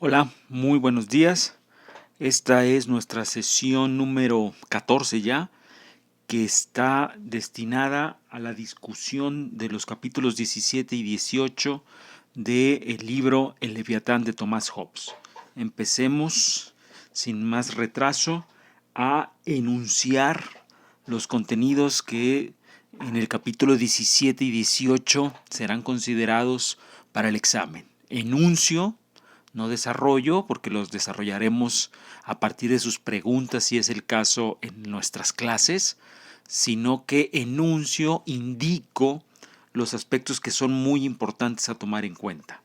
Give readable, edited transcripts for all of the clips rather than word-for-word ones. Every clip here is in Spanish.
Hola, muy buenos días. Esta es nuestra sesión número 14 ya, que está destinada a la discusión de los capítulos 17 y 18 del libro El Leviatán de Thomas Hobbes. Empecemos sin más retraso a enunciar los contenidos que en el capítulo 17 y 18 serán considerados para el examen. Enuncio, no desarrollo, porque los desarrollaremos a partir de sus preguntas si es el caso en nuestras clases, sino que enuncio, indico los aspectos que son muy importantes a tomar en cuenta.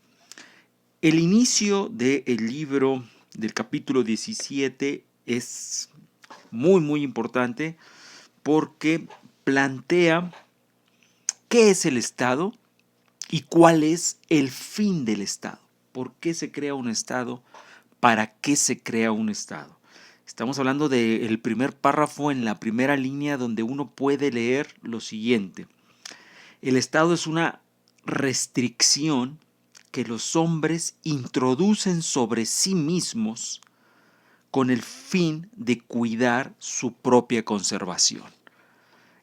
El inicio del libro del capítulo 17 es muy importante porque plantea qué es el Estado y cuál es el fin del Estado. ¿Por qué se crea un Estado? ¿Para qué se crea un Estado? Estamos hablando del primer párrafo en la primera línea donde uno puede leer lo siguiente. El Estado es una restricción que los hombres introducen sobre sí mismos con el fin de cuidar su propia conservación.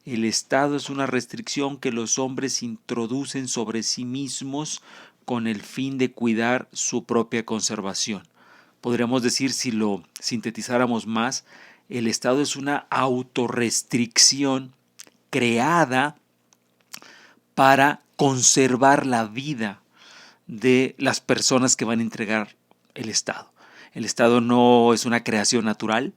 El Estado es una restricción que los hombres introducen sobre sí mismos con el fin de cuidar su propia conservación. Podríamos decir, si lo sintetizáramos más, el Estado es una autorrestricción creada para conservar la vida de las personas que van a entregar el Estado. El Estado no es una creación natural,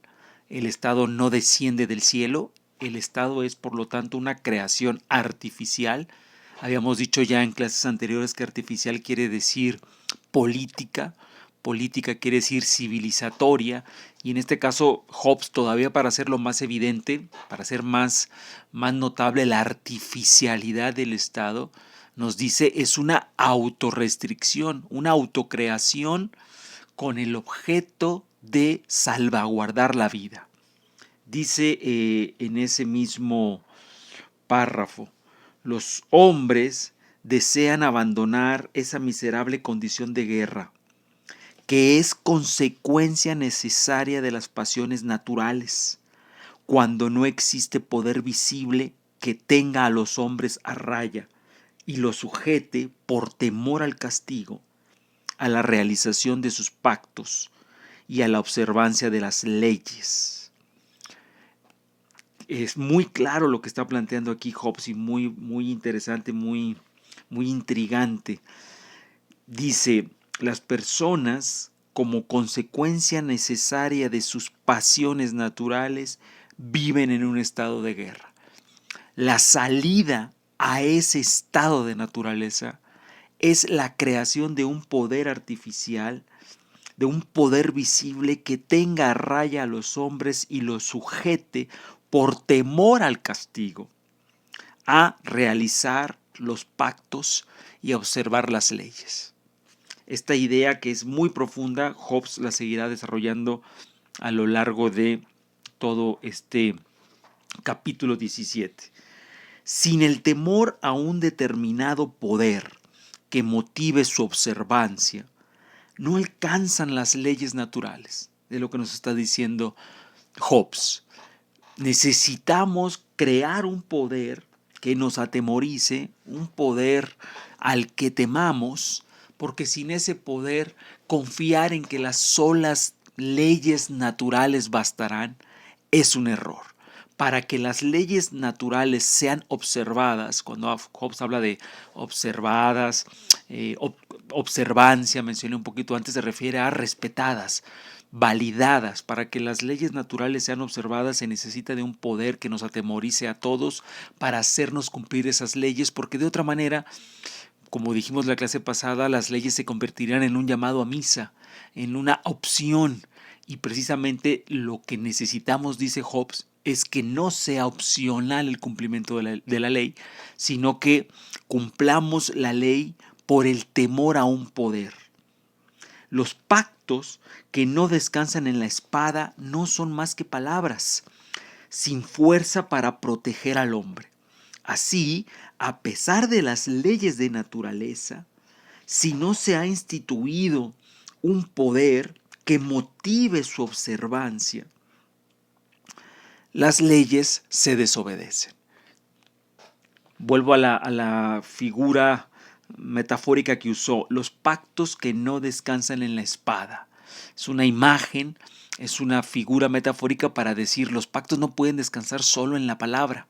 el Estado no desciende del cielo, el Estado es por lo tanto una creación artificial. Habíamos dicho ya en clases anteriores que artificial quiere decir política, política quiere decir civilizatoria, y en este caso Hobbes, todavía para hacerlo más evidente, para hacer más notable la artificialidad del Estado, nos dice es una autorrestricción, una autocreación con el objeto de salvaguardar la vida. Dice en ese mismo párrafo, los hombres desean abandonar esa miserable condición de guerra, que es consecuencia necesaria de las pasiones naturales, cuando no existe poder visible que tenga a los hombres a raya y los sujete por temor al castigo, a la realización de sus pactos y a la observancia de las leyes. Es muy claro lo que está planteando aquí Hobbes y muy interesante, muy intrigante. Dice, las personas, como consecuencia necesaria de sus pasiones naturales, viven en un estado de guerra. La salida a ese estado de naturaleza es la creación de un poder artificial, de un poder visible que tenga a raya a los hombres y los sujete por temor al castigo, a realizar los pactos y a observar las leyes. Esta idea, que es muy profunda, Hobbes la seguirá desarrollando a lo largo de todo este capítulo 17. Sin el temor a un determinado poder que motive su observancia, no alcanzan las leyes naturales, de lo que nos está diciendo Hobbes. Necesitamos crear un poder que nos atemorice, un poder al que temamos, porque sin ese poder confiar en que las solas leyes naturales bastarán es un error. Para que las leyes naturales sean observadas, cuando Hobbes habla de observadas, observancia, mencioné un poquito antes, se refiere a respetadas, validadas. Para que las leyes naturales sean observadas se necesita de un poder que nos atemorice a todos para hacernos cumplir esas leyes, porque de otra manera, como dijimos la clase pasada, las leyes se convertirían en un llamado a misa, en una opción. Y precisamente lo que necesitamos, dice Hobbes, es que no sea opcional el cumplimiento de la ley, sino que cumplamos la ley por el temor a un poder. Los pactos que no descansan en la espada no son más que palabras, sin fuerza para proteger al hombre. Así, a pesar de las leyes de naturaleza, si no se ha instituido un poder que motive su observancia, las leyes se desobedecen. Vuelvo a la figura metafórica que usó, los pactos que no descansan en la espada. Es una imagen, es una figura metafórica para decir los pactos no pueden descansar solo en la palabra,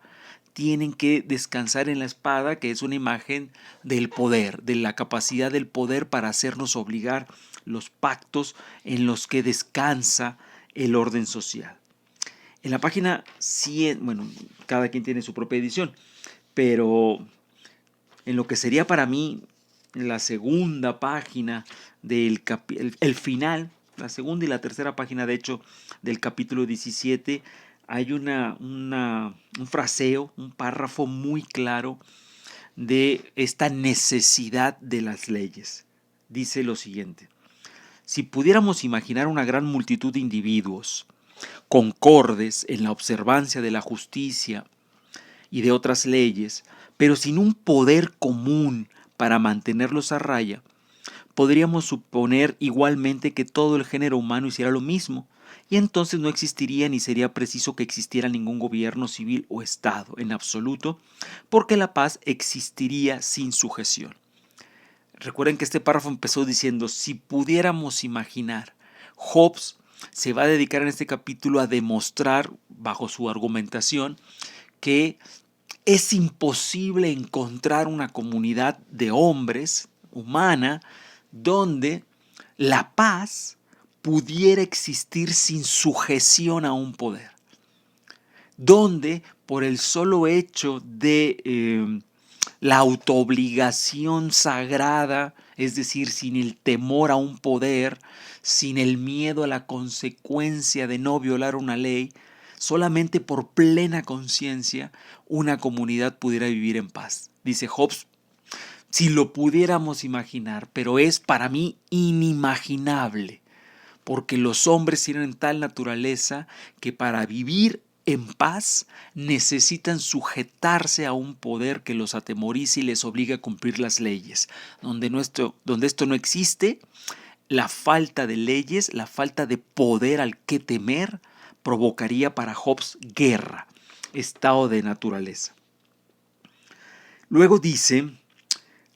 tienen que descansar en la espada, que es una imagen del poder, de la capacidad del poder para hacernos obligar, los pactos en los que descansa el orden social. En la página 100, bueno, cada quien tiene su propia edición, pero en lo que sería para mí la segunda página el final, la segunda y la tercera página de hecho del capítulo 17, hay un fraseo, un párrafo muy claro de esta necesidad de las leyes. Dice lo siguiente: si pudiéramos imaginar una gran multitud de individuos concordes en la observancia de la justicia y de otras leyes, pero sin un poder común para mantenerlos a raya, podríamos suponer igualmente que todo el género humano hiciera lo mismo, y entonces no existiría ni sería preciso que existiera ningún gobierno civil o Estado en absoluto, porque la paz existiría sin sujeción. Recuerden que este párrafo empezó diciendo, si pudiéramos imaginar. Hobbes se va a dedicar en este capítulo a demostrar, bajo su argumentación, que es imposible encontrar una comunidad de hombres humana donde la paz pudiera existir sin sujeción a un poder, donde por el solo hecho de la autoobligación sagrada, es decir, sin el temor a un poder, sin el miedo a la consecuencia de no violar una ley, solamente por plena conciencia una comunidad pudiera vivir en paz. Dice Hobbes, si lo pudiéramos imaginar, pero es para mí inimaginable, porque los hombres tienen tal naturaleza que para vivir en paz necesitan sujetarse a un poder que los atemorice y les obliga a cumplir las leyes. Donde esto no existe, la falta de leyes, la falta de poder al que temer, provocaría para Hobbes guerra, estado de naturaleza. Luego dice,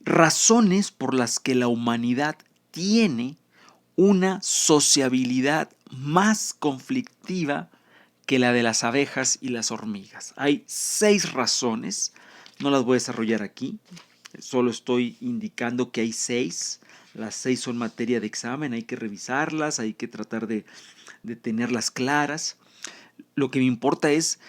razones por las que la humanidad tiene una sociabilidad más conflictiva que la de las abejas y las hormigas. Hay 6 razones, no las voy a desarrollar aquí, solo estoy indicando que hay 6. Las 6 son materia de examen, hay que revisarlas, hay que tratar de tenerlas claras. Lo que me importa es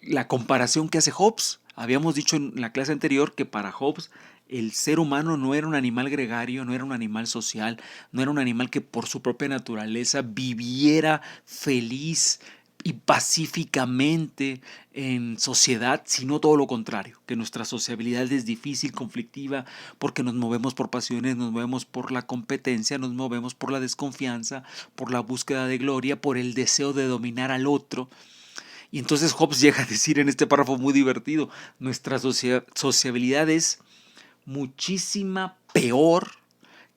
la comparación que hace Hobbes. Habíamos dicho en la clase anterior que para Hobbes el ser humano no era un animal gregario, no era un animal social, no era un animal que por su propia naturaleza viviera feliz y pacíficamente en sociedad, sino todo lo contrario, que nuestra sociabilidad es difícil, conflictiva, porque nos movemos por pasiones, nos movemos por la competencia, nos movemos por la desconfianza, por la búsqueda de gloria, por el deseo de dominar al otro. Y entonces Hobbes llega a decir en este párrafo muy divertido, nuestra sociabilidad es muchísima peor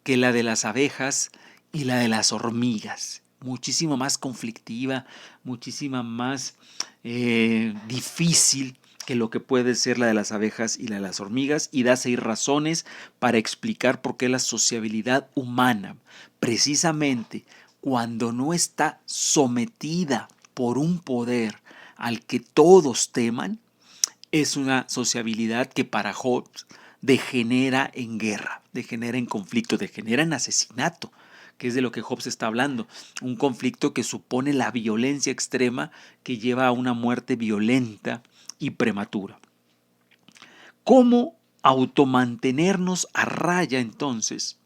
que la de las abejas y la de las hormigas, muchísimo más conflictiva, muchísima más difícil que lo que puede ser la de las abejas y la de las hormigas, y da 6 razones para explicar por qué la sociabilidad humana, precisamente cuando no está sometida por un poder al que todos teman, es una sociabilidad que para Hobbes degenera en guerra, degenera en conflicto, degenera en asesinato, que es de lo que Hobbes está hablando. Un conflicto que supone la violencia extrema que lleva a una muerte violenta y prematura. ¿Cómo automantenernos a raya entonces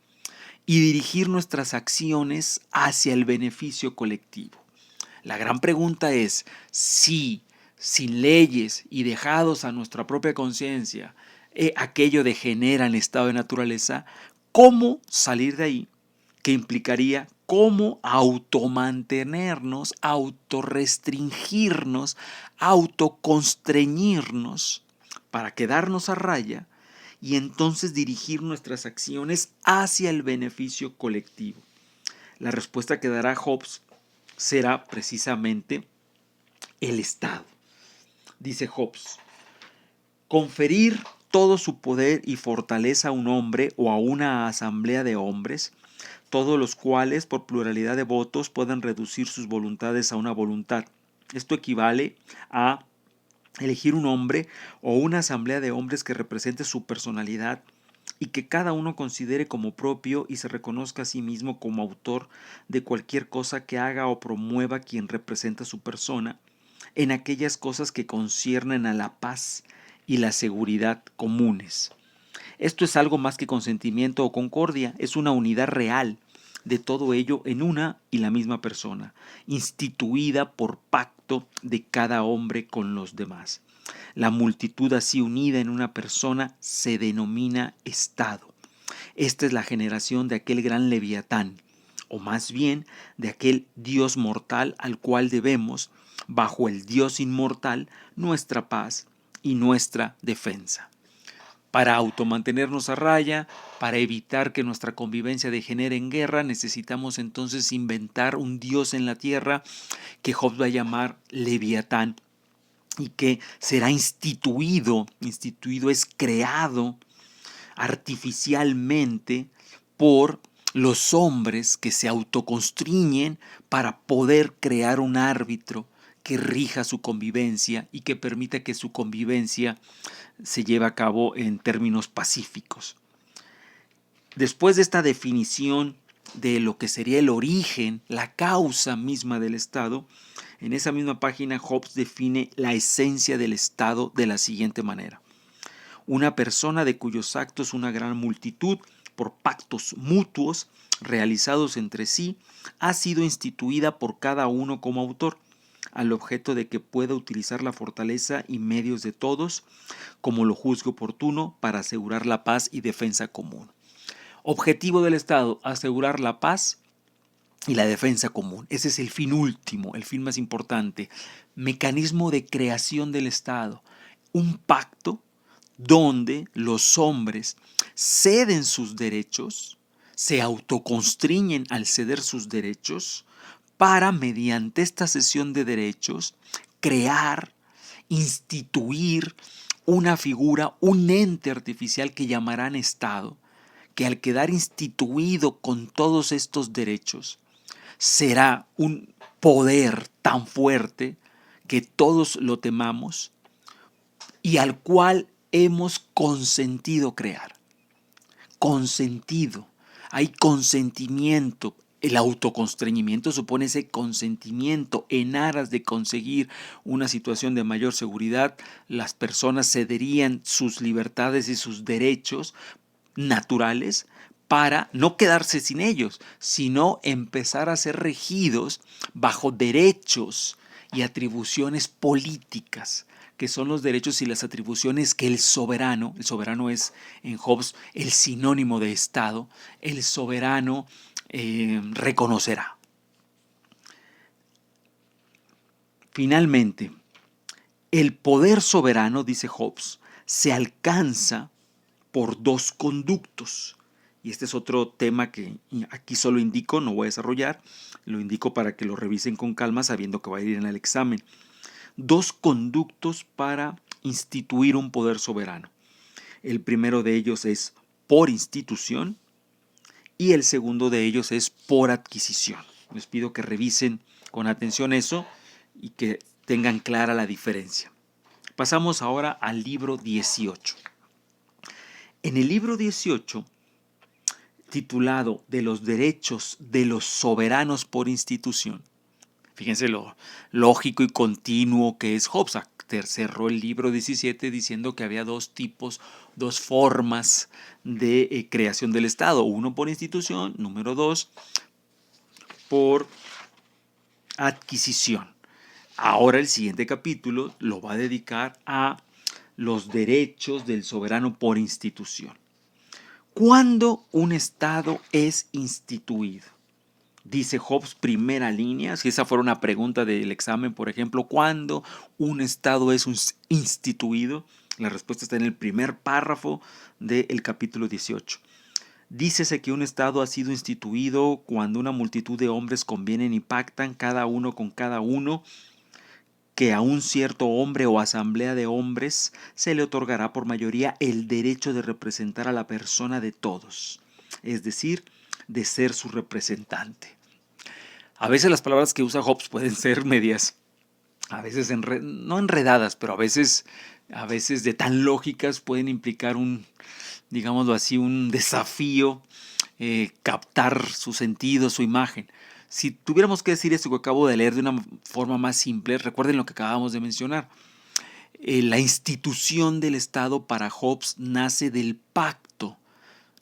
y dirigir nuestras acciones hacia el beneficio colectivo? La gran pregunta es si sin leyes y dejados a nuestra propia conciencia, aquello degenera en estado de naturaleza, ¿cómo salir de ahí? ¿Qué implicaría? ¿Cómo automantenernos, autorrestringirnos, autoconstreñirnos para quedarnos a raya y entonces dirigir nuestras acciones hacia el beneficio colectivo? La respuesta que dará Hobbes será precisamente el Estado. Dice Hobbes: conferir todo su poder y fortaleza a un hombre o a una asamblea de hombres, todos los cuales por pluralidad de votos puedan reducir sus voluntades a una voluntad. Esto equivale a elegir un hombre o una asamblea de hombres que represente su personalidad y que cada uno considere como propio y se reconozca a sí mismo como autor de cualquier cosa que haga o promueva quien representa su persona, en aquellas cosas que conciernen a la paz y la seguridad comunes. Esto es algo más que consentimiento o concordia, es una unidad real de todo ello en una y la misma persona, instituida por pacto de cada hombre con los demás. La multitud así unida en una persona se denomina Estado. Esta es la generación de aquel gran Leviatán, o más bien de aquel Dios mortal al cual debemos, bajo el Dios inmortal, nuestra paz y nuestra defensa. Para automantenernos a raya, para evitar que nuestra convivencia degenere en guerra, necesitamos entonces inventar un Dios en la tierra que Hobbes va a llamar Leviatán y que será instituido es creado artificialmente por los hombres que se autoconstriñen para poder crear un árbitro que rija su convivencia y que permita que su convivencia se lleve a cabo en términos pacíficos. Después de esta definición de lo que sería el origen, la causa misma del Estado, en esa misma página Hobbes define la esencia del Estado de la siguiente manera: una persona de cuyos actos una gran multitud, por pactos mutuos realizados entre sí, ha sido instituida por cada uno como autor, al objeto de que pueda utilizar la fortaleza y medios de todos, como lo juzgue oportuno, para asegurar la paz y defensa común. Objetivo del Estado: asegurar la paz y la defensa común. Ese es el fin último, el fin más importante. Mecanismo de creación del Estado: un pacto donde los hombres ceden sus derechos, se autoconstriñen al ceder sus derechos, para, mediante esta cesión de derechos, crear, instituir una figura, un ente artificial que llamarán Estado, que al quedar instituido con todos estos derechos, será un poder tan fuerte que todos lo temamos y al cual hemos consentido crear. Consentido. Hay consentimiento. El autoconstreñimiento supone ese consentimiento en aras de conseguir una situación de mayor seguridad. Las personas cederían sus libertades y sus derechos naturales para no quedarse sin ellos, sino empezar a ser regidos bajo derechos y atribuciones políticas, que son los derechos y las atribuciones que el soberano es en Hobbes el sinónimo de Estado, el soberano reconocerá. Finalmente, el poder soberano, dice Hobbes, se alcanza por dos conductos. Y este es otro tema que aquí solo indico, no voy a desarrollar, lo indico para que lo revisen con calma sabiendo que va a ir en el examen. Dos conductos para instituir un poder soberano. El primero de ellos es por institución y el segundo de ellos es por adquisición. Les pido que revisen con atención eso y que tengan clara la diferencia. Pasamos ahora al libro 18. En el libro 18, titulado De los derechos de los soberanos por institución, fíjense lo lógico y continuo que es Hobbes. Cerró el libro 17 diciendo que había dos tipos, dos formas de creación del Estado. Uno por institución, número dos por adquisición. Ahora el siguiente capítulo lo va a dedicar a los derechos del soberano por institución. ¿Cuándo un Estado es instituido? Dice Hobbes, primera línea, si esa fuera una pregunta del examen, por ejemplo, ¿cuándo un Estado es instituido? La respuesta está en el primer párrafo del capítulo 18. Dícese que un Estado ha sido instituido cuando una multitud de hombres convienen y pactan cada uno con cada uno, que a un cierto hombre o asamblea de hombres se le otorgará por mayoría el derecho de representar a la persona de todos, es decir, de ser su representante. A veces las palabras que usa Hobbes pueden ser medias, a veces no enredadas, pero a veces de tan lógicas pueden implicar digámoslo así, un desafío, captar su sentido, su imagen. Si tuviéramos que decir esto que acabo de leer de una forma más simple, recuerden lo que acabamos de mencionar. La institución del Estado para Hobbes nace del pacto.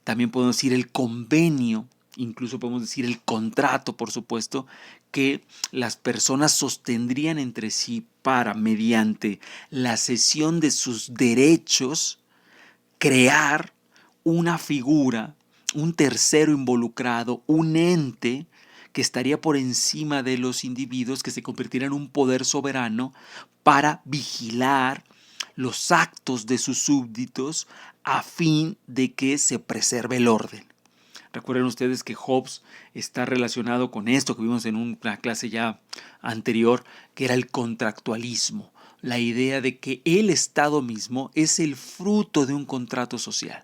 También podemos decir el convenio, incluso podemos decir el contrato, por supuesto, que las personas sostendrían entre sí para, mediante la cesión de sus derechos, crear una figura, un tercero involucrado, un ente que estaría por encima de los individuos, que se convertiría en un poder soberano para vigilar los actos de sus súbditos a fin de que se preserve el orden. Recuerden ustedes que Hobbes está relacionado con esto que vimos en una clase ya anterior, que era el contractualismo, la idea de que el Estado mismo es el fruto de un contrato social.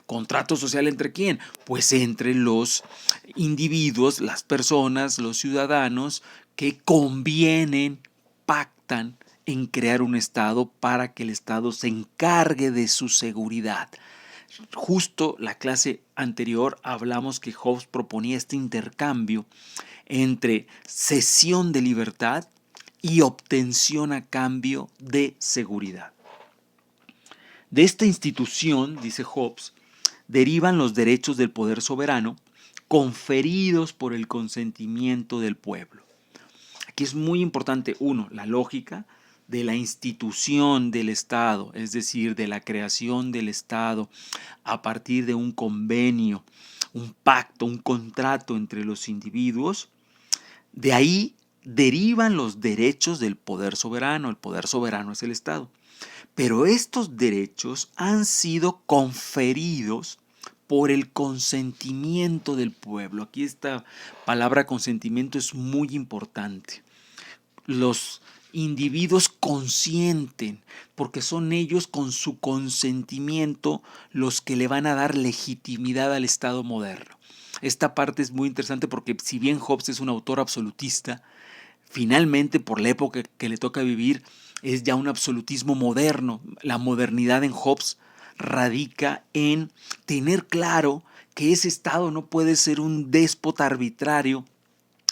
¿Contrato social entre quién? Pues entre los individuos, las personas, los ciudadanos que convienen, pactan en crear un Estado para que el Estado se encargue de su seguridad. Justo la clase anterior hablamos que Hobbes proponía este intercambio entre cesión de libertad y obtención a cambio de seguridad. De esta institución, dice Hobbes, derivan los derechos del poder soberano conferidos por el consentimiento del pueblo. Aquí es muy importante, uno, la lógica de la institución del Estado, es decir, de la creación del Estado a partir de un convenio, un pacto, un contrato entre los individuos. De ahí derivan los derechos del poder soberano. El poder soberano es el Estado. Pero estos derechos han sido conferidos por el consentimiento del pueblo. Aquí esta palabra consentimiento es muy importante. Los individuos consienten, porque son ellos con su consentimiento los que le van a dar legitimidad al Estado moderno. Esta parte es muy interesante porque si bien Hobbes es un autor absolutista, finalmente por la época que le toca vivir es ya un absolutismo moderno. La modernidad en Hobbes radica en tener claro que ese Estado no puede ser un déspota arbitrario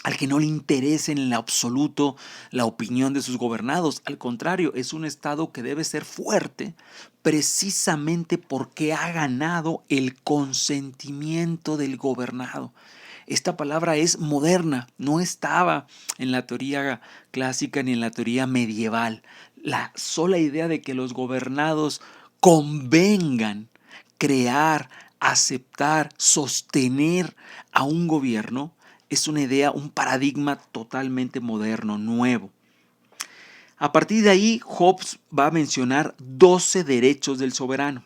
al que no le interese en absoluto la opinión de sus gobernados. Al contrario, es un Estado que debe ser fuerte precisamente porque ha ganado el consentimiento del gobernado. Esta palabra es moderna, no estaba en la teoría clásica ni en la teoría medieval. La sola idea de que los gobernados convengan crear, aceptar, sostener a un gobierno es una idea, un paradigma totalmente moderno, nuevo. A partir de ahí, Hobbes va a mencionar 12 derechos del soberano.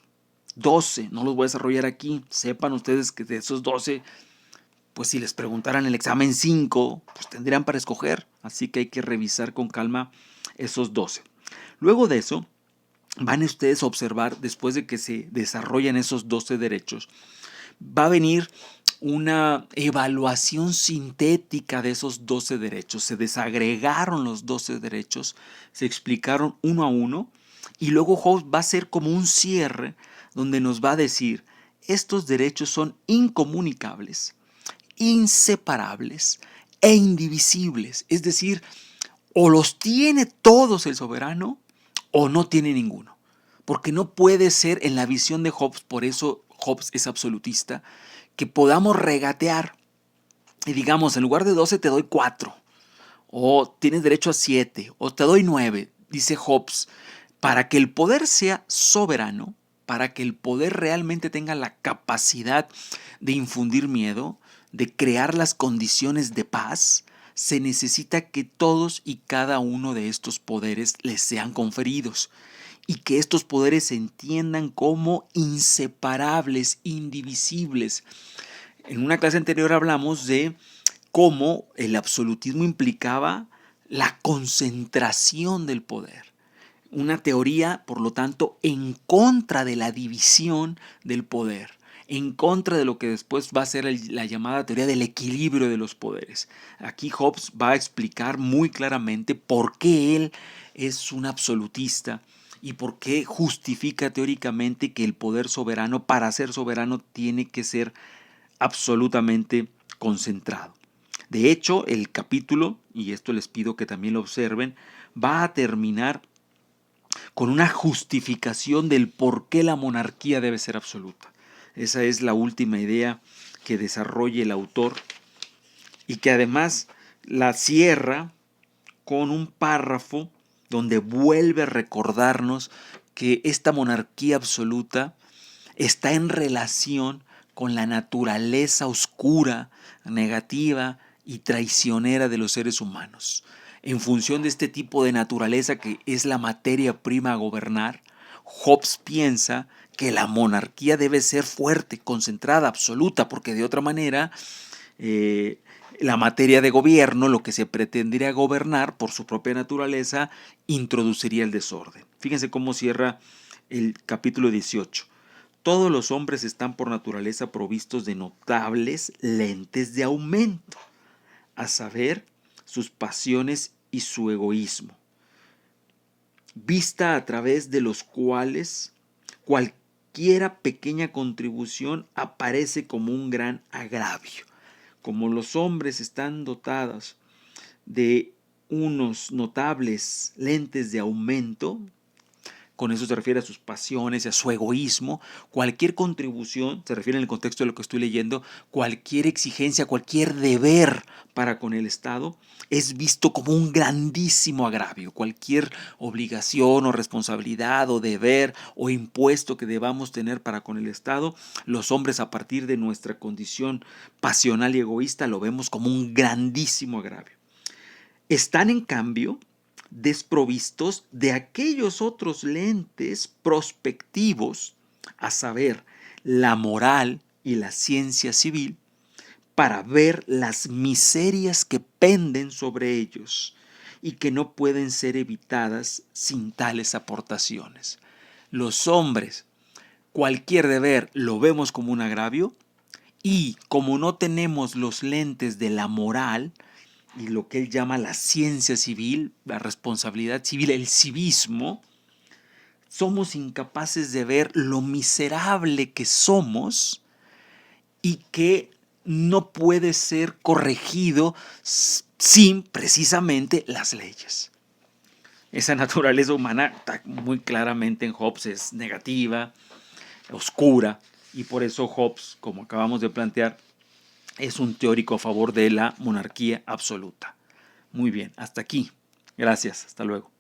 12, no los voy a desarrollar aquí. Sepan ustedes que de esos 12, pues si les preguntaran el examen 5, pues tendrían para escoger. Así que hay que revisar con calma esos 12. Luego de eso, van ustedes a observar, después de que se desarrollan esos 12 derechos, va a venir una evaluación sintética de esos 12 derechos. Se desagregaron los 12 derechos, se explicaron uno a uno y luego Hobbes va a ser como un cierre donde nos va a decir, estos derechos son incomunicables, inseparables e indivisibles. Es decir, o los tiene todos el soberano o no tiene ninguno. Porque no puede ser en la visión de Hobbes, por eso Hobbes es absolutista, que podamos regatear y digamos, en lugar de 12 te doy 4, o tienes derecho a 7, o te doy 9, dice Hobbes, para que el poder sea soberano, para que el poder realmente tenga la capacidad de infundir miedo, de crear las condiciones de paz, se necesita que todos y cada uno de estos poderes les sean conferidos. y que estos poderes se entiendan como inseparables, indivisibles. En una clase anterior hablamos de cómo el absolutismo implicaba la concentración del poder. Una teoría, por lo tanto, en contra de la división del poder, en contra de lo que después va a ser la llamada teoría del equilibrio de los poderes. Aquí Hobbes va a explicar muy claramente por qué él es un absolutista y por qué justifica teóricamente que el poder soberano, para ser soberano, tiene que ser absolutamente concentrado. De hecho, el capítulo, y esto les pido que también lo observen, va a terminar con una justificación del por qué la monarquía debe ser absoluta. Esa es la última idea que desarrolla el autor y que además la cierra con un párrafo donde vuelve a recordarnos que esta monarquía absoluta está en relación con la naturaleza oscura, negativa y traicionera de los seres humanos. En función de este tipo de naturaleza que es la materia prima a gobernar, Hobbes piensa que la monarquía debe ser fuerte, concentrada, absoluta, porque de otra manera la materia de gobierno, lo que se pretendería gobernar por su propia naturaleza, introduciría el desorden. Fíjense cómo cierra el capítulo 18. Todos los hombres están por naturaleza provistos de notables lentes de aumento, a saber, sus pasiones y su egoísmo, vista a través de los cuales cualquiera pequeña contribución aparece como un gran agravio. Como los hombres están dotados de unos notables lentes de aumento, con eso se refiere a sus pasiones y a su egoísmo, cualquier contribución, se refiere en el contexto de lo que estoy leyendo, cualquier exigencia, cualquier deber para con el Estado es visto como un grandísimo agravio. Cualquier obligación o responsabilidad o deber o impuesto que debamos tener para con el Estado, los hombres a partir de nuestra condición pasional y egoísta lo vemos como un grandísimo agravio. Están en cambio desprovistos de aquellos otros lentes prospectivos, a saber, la moral y la ciencia civil, para ver las miserias que penden sobre ellos y que no pueden ser evitadas sin tales aportaciones. Los hombres, cualquier deber lo vemos como un agravio y como no tenemos los lentes de la moral, y lo que él llama la ciencia civil, la responsabilidad civil, el civismo, somos incapaces de ver lo miserable que somos y que no puede ser corregido sin precisamente las leyes. Esa naturaleza humana está muy claramente en Hobbes, es negativa, oscura, y por eso Hobbes, como acabamos de plantear, es un teórico a favor de la monarquía absoluta. Muy bien, hasta aquí. Gracias, hasta luego.